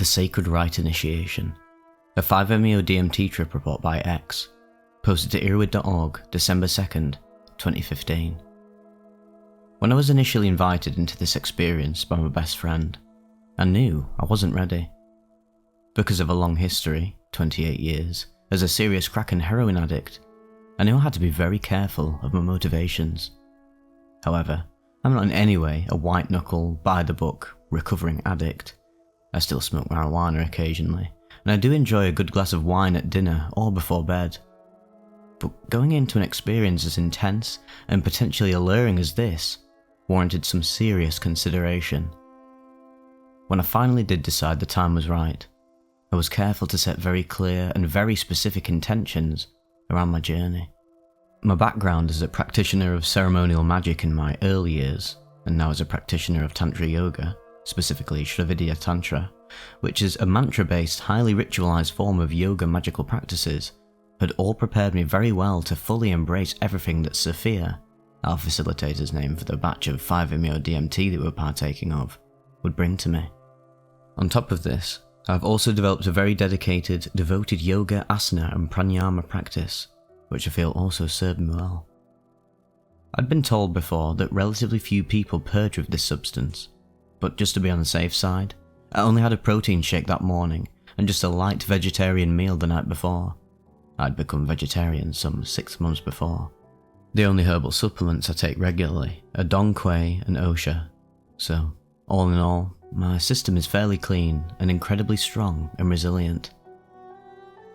The Sacred Rite Initiation, a 5-MeO DMT trip report by X, posted to erowid.org, December 2nd, 2015. When I was initially invited into this experience by my best friend, I knew I wasn't ready. Because of a long history, 28 years, as a serious crack and heroin addict, I knew I had to be very careful of my motivations. However, I'm not in any way a white-knuckle, by-the-book, recovering addict. I still smoke marijuana occasionally, and I do enjoy a good glass of wine at dinner or before bed. But going into an experience as intense and potentially alluring as this warranted some serious consideration. When I finally did decide the time was right, I was careful to set very clear and very specific intentions around my journey. My background as a practitioner of ceremonial magic in my early years, and now as a practitioner of Tantra Yoga, specifically Shravidya Tantra, which is a mantra-based, highly ritualized form of yoga magical practices, had all prepared me very well to fully embrace everything that Sophia, our facilitator's name for the batch of 5-MeO DMT that we were partaking of, would bring to me. On top of this, I've also developed a very dedicated, devoted yoga, asana and pranayama practice, which I feel also served me well. I'd been told before that relatively few people purge with this substance, but just to be on the safe side, I only had a protein shake that morning and just a light vegetarian meal the night before. I'd become vegetarian some 6 months before. The only herbal supplements I take regularly are Dong Quai and Osha, so all in all, my system is fairly clean and incredibly strong and resilient.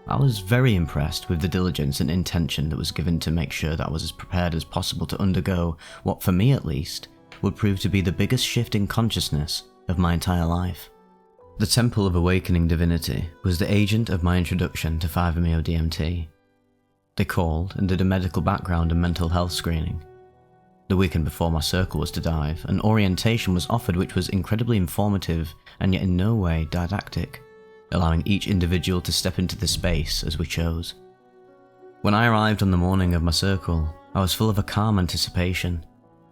I was very impressed with the diligence and intention that was given to make sure that I was as prepared as possible to undergo what, for me at least, would prove to be the biggest shift in consciousness of my entire life. The Temple of Awakening Divinity was the agent of my introduction to 5-MeO DMT. They called and did a medical background and mental health screening. The weekend before my circle was to dive, an orientation was offered which was incredibly informative and yet in no way didactic, allowing each individual to step into the space as we chose. When I arrived on the morning of my circle, I was full of a calm anticipation,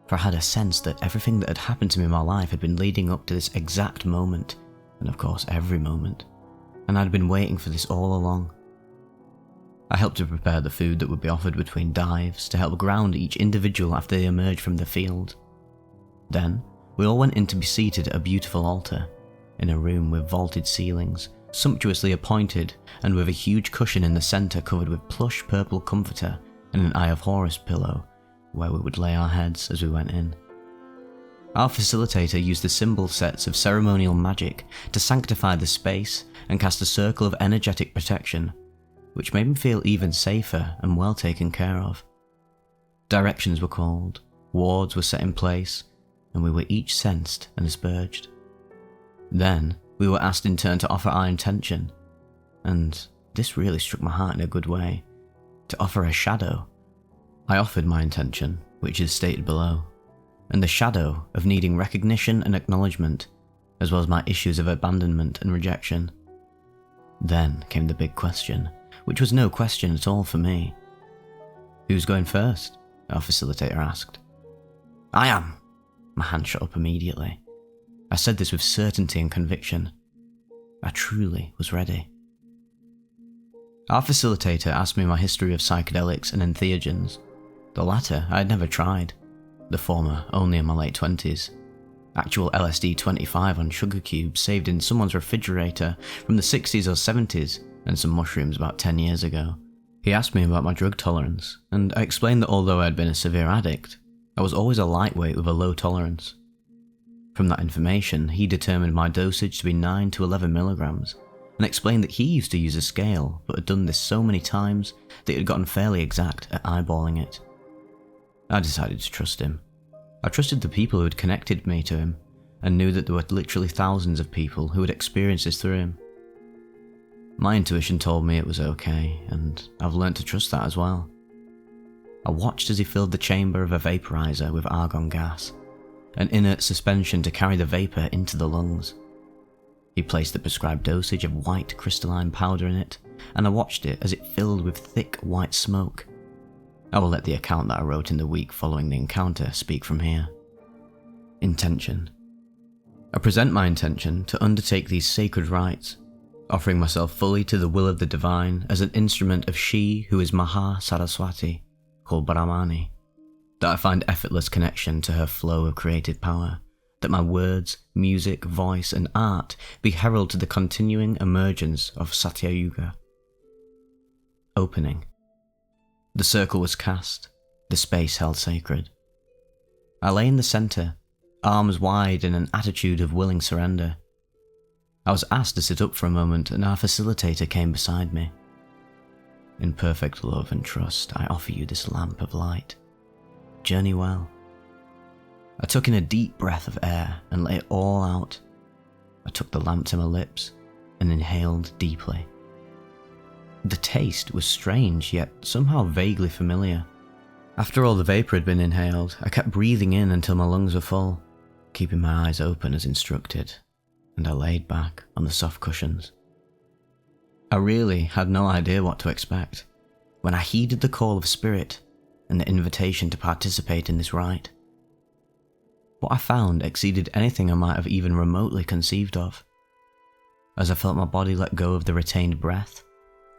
for I had a sense that everything that had happened to me in my life had been leading up to this exact moment, and of course every moment, and I'd been waiting for this all along. I helped to prepare the food that would be offered between dives to help ground each individual after they emerged from the field. Then, we all went in to be seated at a beautiful altar, in a room with vaulted ceilings, sumptuously appointed and with a huge cushion in the centre covered with plush purple comforter and an Eye of Horus pillow, where we would lay our heads as we went in. Our facilitator used the symbol sets of ceremonial magic to sanctify the space and cast a circle of energetic protection, which made me feel even safer and well taken care of. Directions were called, wards were set in place, and we were each sensed and asperged. Then, we were asked in turn to offer our intention, and this really struck my heart in a good way, to offer a shadow. I offered my intention, which is stated below, and the shadow of needing recognition and acknowledgement, as well as my issues of abandonment and rejection. Then came the big question, which was no question at all for me. "Who's going first?" our facilitator asked. "I am!" My hand shot up immediately. I said this with certainty and conviction. I truly was ready. Our facilitator asked me my history of psychedelics and entheogens. The latter I had never tried, the former only in my late 20s. Actual LSD 25 on sugar cubes saved in someone's refrigerator from the 60s or 70s, and some mushrooms about 10 years ago. He asked me about my drug tolerance, and I explained that although I had been a severe addict, I was always a lightweight with a low tolerance. From that information, he determined my dosage to be 9 to 11 milligrams, and explained that he used to use a scale, but had done this so many times that he had gotten fairly exact at eyeballing it. I decided to trust him. I trusted the people who had connected me to him, and knew that there were literally thousands of people who had experienced this through him. My intuition told me it was okay, and I've learnt to trust that as well. I watched as he filled the chamber of a vaporizer with argon gas, an inert suspension to carry the vapour into the lungs. He placed the prescribed dosage of white crystalline powder in it, and I watched it as it filled with thick white smoke. I will let the account that I wrote in the week following the encounter speak from here. Intention. I present my intention to undertake these sacred rites, offering myself fully to the will of the divine as an instrument of she who is Maha Saraswati, called Brahmani, that I find effortless connection to her flow of creative power, that my words, music, voice and art be herald to the continuing emergence of Satyayuga. Opening. The circle was cast, the space held sacred. I lay in the centre, arms wide in an attitude of willing surrender. I was asked to sit up for a moment and our facilitator came beside me. In perfect love and trust, I offer you this lamp of light. Journey well. I took in a deep breath of air and let it all out. I took the lamp to my lips and inhaled deeply. The taste was strange, yet somehow vaguely familiar. After all the vapour had been inhaled, I kept breathing in until my lungs were full, keeping my eyes open as instructed, and I laid back on the soft cushions. I really had no idea what to expect when I heeded the call of spirit and the invitation to participate in this rite. What I found exceeded anything I might have even remotely conceived of. As I felt my body let go of the retained breath,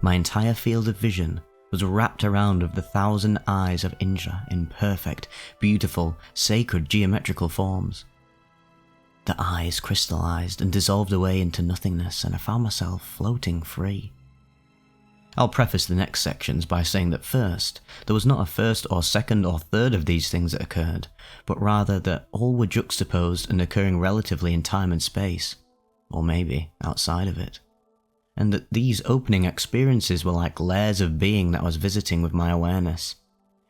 my entire field of vision was wrapped around with the 1,000 eyes of Indra in perfect, beautiful, sacred geometrical forms. The eyes crystallized and dissolved away into nothingness, and I found myself floating free. I'll preface the next sections by saying that first, there was not a first or second or third of these things that occurred, but rather that all were juxtaposed and occurring relatively in time and space, or maybe outside of it. And that these opening experiences were like layers of being that I was visiting with my awareness.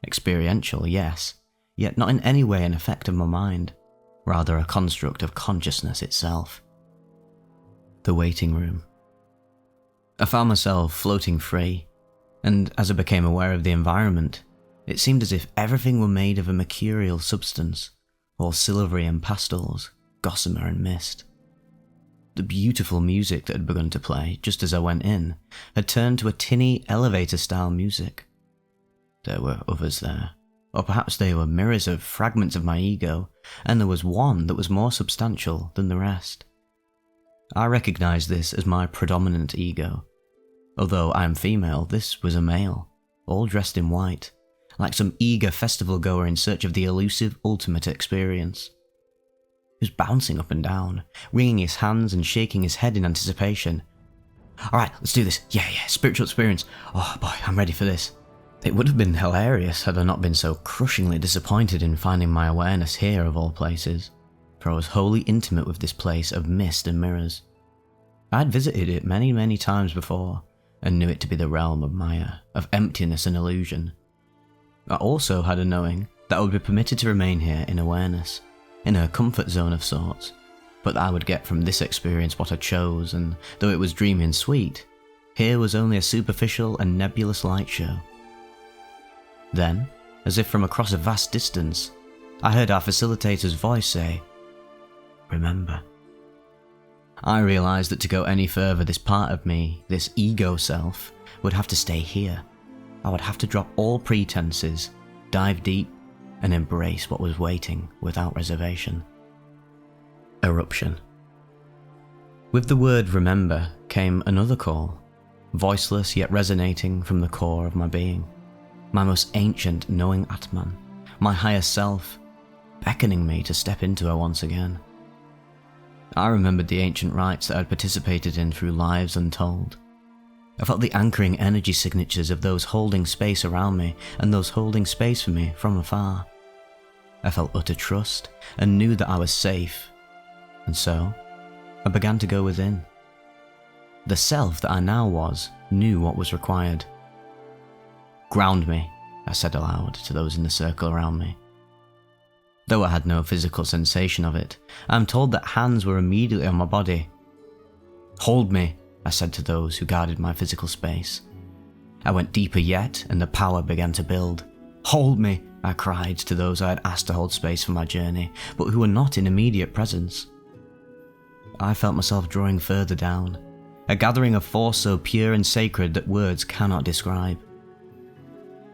Experiential, yes, yet not in any way an effect of my mind, rather a construct of consciousness itself. The waiting room. I found myself floating free, and as I became aware of the environment, it seemed as if everything were made of a mercurial substance, all silvery and pastels, gossamer and mist. The beautiful music that had begun to play just as I went in had turned to a tinny elevator-style music. There were others there, or perhaps they were mirrors of fragments of my ego, and there was one that was more substantial than the rest. I recognized this as my predominant ego. Although I am female, this was a male, all dressed in white, like some eager festival goer in search of the elusive ultimate experience. He was bouncing up and down, wringing his hands and shaking his head in anticipation. Alright, let's do this. Yeah, spiritual experience. Oh boy, I'm ready for this. It would have been hilarious had I not been so crushingly disappointed in finding my awareness here of all places, for I was wholly intimate with this place of mist and mirrors. I had visited it many, many times before, and knew it to be the realm of Maya, of emptiness and illusion. I also had a knowing that I would be permitted to remain here in awareness, in a comfort zone of sorts, but that I would get from this experience what I chose, and though it was dreamy and sweet, here was only a superficial and nebulous light show. Then, as if from across a vast distance, I heard our facilitator's voice say, "Remember." I realised that to go any further, this part of me, this ego self, would have to stay here. I would have to drop all pretenses, dive deep, and embrace what was waiting without reservation. Eruption. With the word remember came another call, voiceless yet resonating from the core of my being. My most ancient knowing Atman, my higher self, beckoning me to step into her once again. I remembered the ancient rites that I had participated in through lives untold. I felt the anchoring energy signatures of those holding space around me and those holding space for me from afar. I felt utter trust and knew that I was safe, and so I began to go within. The self that I now was knew what was required. "Ground me," I said aloud to those in the circle around me. Though I had no physical sensation of it, I am told that hands were immediately on my body. "Hold me," I said to those who guarded my physical space. I went deeper yet, and the power began to build. "Hold me," I cried to those I had asked to hold space for my journey, but who were not in immediate presence. I felt myself drawing further down, a gathering of force so pure and sacred that words cannot describe.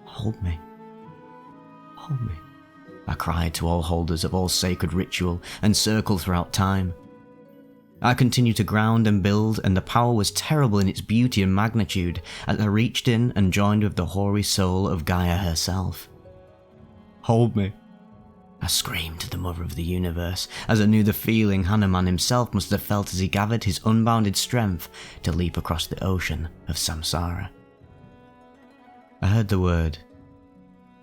"Hold me. Hold me," I cried to all holders of all sacred ritual and circle throughout time, I continued to ground and build, and the power was terrible in its beauty and magnitude as I reached in and joined with the hoary soul of Gaia herself. "Hold me," I screamed to the Mother of the Universe, as I knew the feeling Hanuman himself must have felt as he gathered his unbounded strength to leap across the ocean of samsara. I heard the word,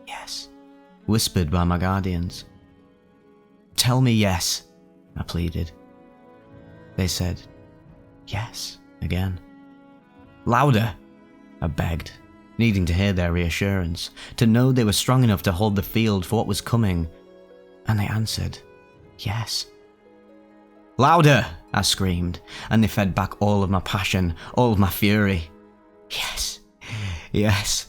"yes," whispered by my guardians. "Tell me yes," I pleaded. They said, "yes," again. "Louder," I begged, needing to hear their reassurance, to know they were strong enough to hold the field for what was coming, and they answered, "yes." "Louder," I screamed, and they fed back all of my passion, all of my fury. "Yes, yes."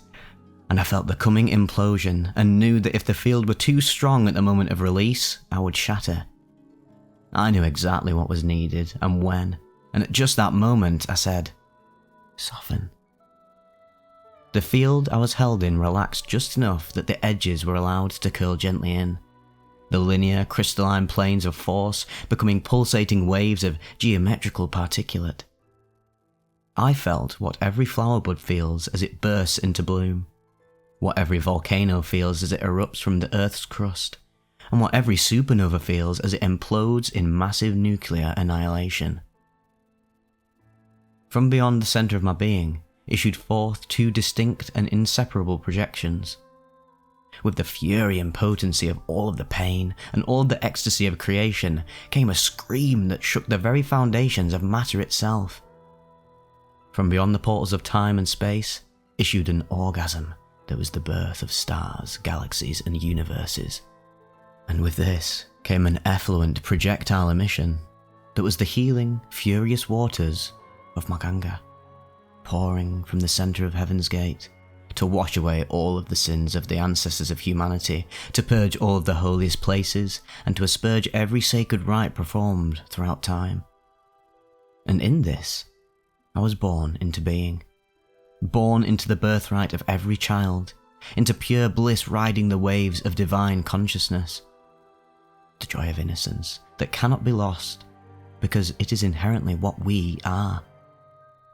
And I felt the coming implosion and knew that if the field were too strong at the moment of release, I would shatter. I knew exactly what was needed and when, and at just that moment I said, "Soften." The field I was held in relaxed just enough that the edges were allowed to curl gently in, the linear crystalline planes of force becoming pulsating waves of geometrical particulate. I felt what every flower bud feels as it bursts into bloom, what every volcano feels as it erupts from the Earth's crust, and what every supernova feels as it implodes in massive nuclear annihilation. From beyond the centre of my being issued forth two distinct and inseparable projections. With the fury and potency of all of the pain and all of the ecstasy of creation came a scream that shook the very foundations of matter itself. From beyond the portals of time and space issued an orgasm that was the birth of stars, galaxies, and universes. And with this came an effluent projectile emission that was the healing, furious waters of Maganga, pouring from the centre of Heaven's Gate to wash away all of the sins of the ancestors of humanity, to purge all of the holiest places, and to asperge every sacred rite performed throughout time. And in this, I was born into being. Born into the birthright of every child, into pure bliss riding the waves of divine consciousness. The joy of innocence that cannot be lost, because it is inherently what we are.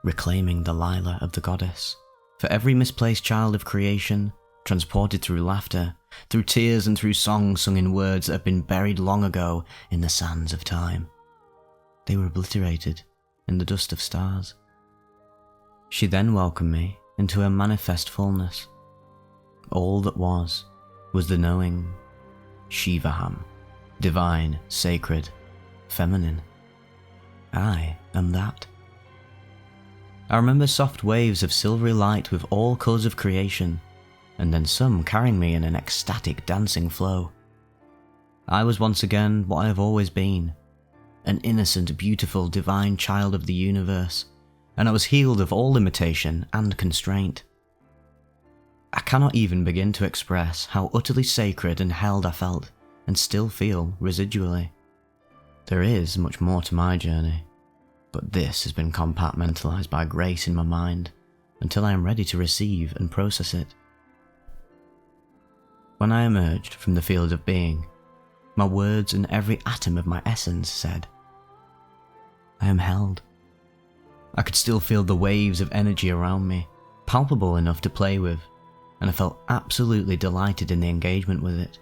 Reclaiming the Lila of the goddess, for every misplaced child of creation, transported through laughter, through tears and through songs sung in words that have been buried long ago in the sands of time. They were obliterated in the dust of stars. She then welcomed me into her manifest fullness. All that was the knowing Shivaham, divine, sacred, feminine. I am that. I remember soft waves of silvery light with all colours of creation, and then some carrying me in an ecstatic dancing flow. I was once again what I have always been, an innocent, beautiful, divine child of the universe, and I was healed of all limitation and constraint. I cannot even begin to express how utterly sacred and held I felt, and still feel residually. There is much more to my journey, but this has been compartmentalized by grace in my mind until I am ready to receive and process it. When I emerged from the field of being, my words and every atom of my essence said, I am held. I could still feel the waves of energy around me, palpable enough to play with, and I felt absolutely delighted in the engagement with it.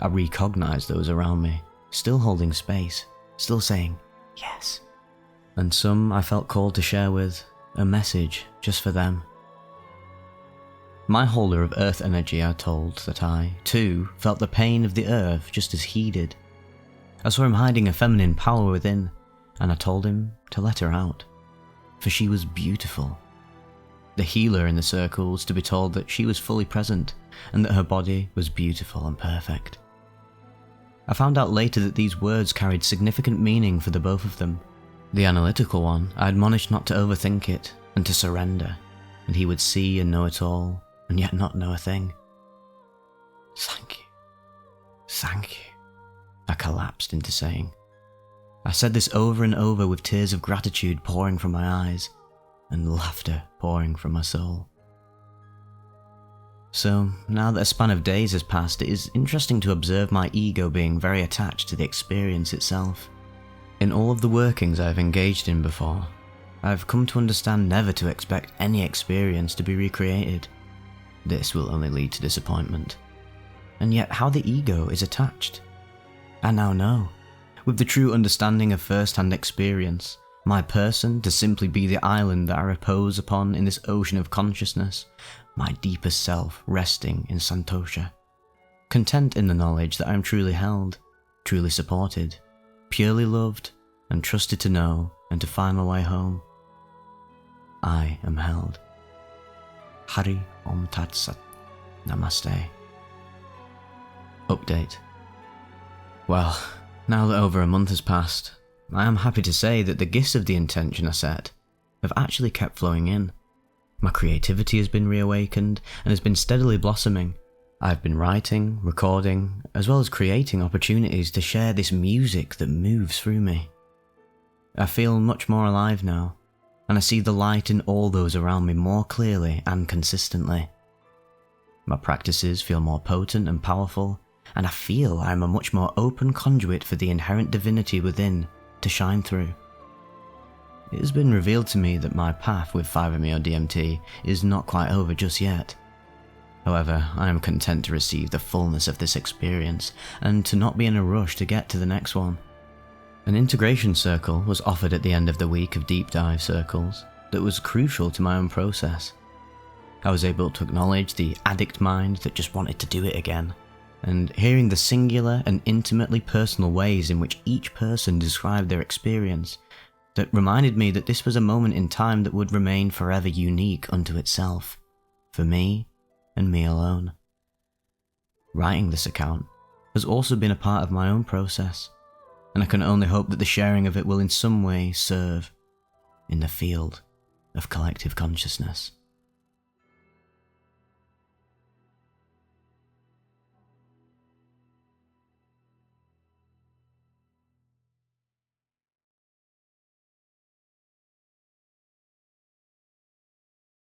I recognized those around me, still holding space, still saying, yes. And some I felt called to share with, a message just for them. My holder of earth energy told that I, too, felt the pain of the earth just as he did. I saw him hiding a feminine power within, and I told him to let her out, for she was beautiful. The healer in the circle was to be told that she was fully present, and that her body was beautiful and perfect. I found out later that these words carried significant meaning for the both of them. The analytical one, I admonished not to overthink it, and to surrender, and he would see and know it all, and yet not know a thing. Thank you. Thank you, I collapsed into saying. I said this over and over with tears of gratitude pouring from my eyes, and laughter pouring from my soul. So, now that a span of days has passed, it is interesting to observe my ego being very attached to the experience itself. In all of the workings I have engaged in before, I have come to understand never to expect any experience to be recreated. This will only lead to disappointment. And yet how the ego is attached. I now know, with the true understanding of first-hand experience, my person to simply be the island that I repose upon in this ocean of consciousness, my deepest self resting in Santosha. Content in the knowledge that I am truly held, truly supported, purely loved, and trusted to know and to find my way home. I am held. Hari Om Tat Sat. Namaste. Update. Well, now that over a month has passed, I am happy to say that the gifts of the intention I set have actually kept flowing in. My creativity has been reawakened and has been steadily blossoming. I have been writing, recording, as well as creating opportunities to share this music that moves through me. I feel much more alive now, and I see the light in all those around me more clearly and consistently. My practices feel more potent and powerful, and I feel I am a much more open conduit for the inherent divinity within to shine through. It has been revealed to me that my path with 5-MeO DMT is not quite over just yet. However, I am content to receive the fullness of this experience and to not be in a rush to get to the next one. An integration circle was offered at the end of the week of deep dive circles that was crucial to my own process. I was able to acknowledge the addict mind that just wanted to do it again, and hearing the singular and intimately personal ways in which each person described their experience that reminded me that this was a moment in time that would remain forever unique unto itself, for me and me alone. Writing this account has also been a part of my own process, and I can only hope that the sharing of it will in some way serve in the field of collective consciousness.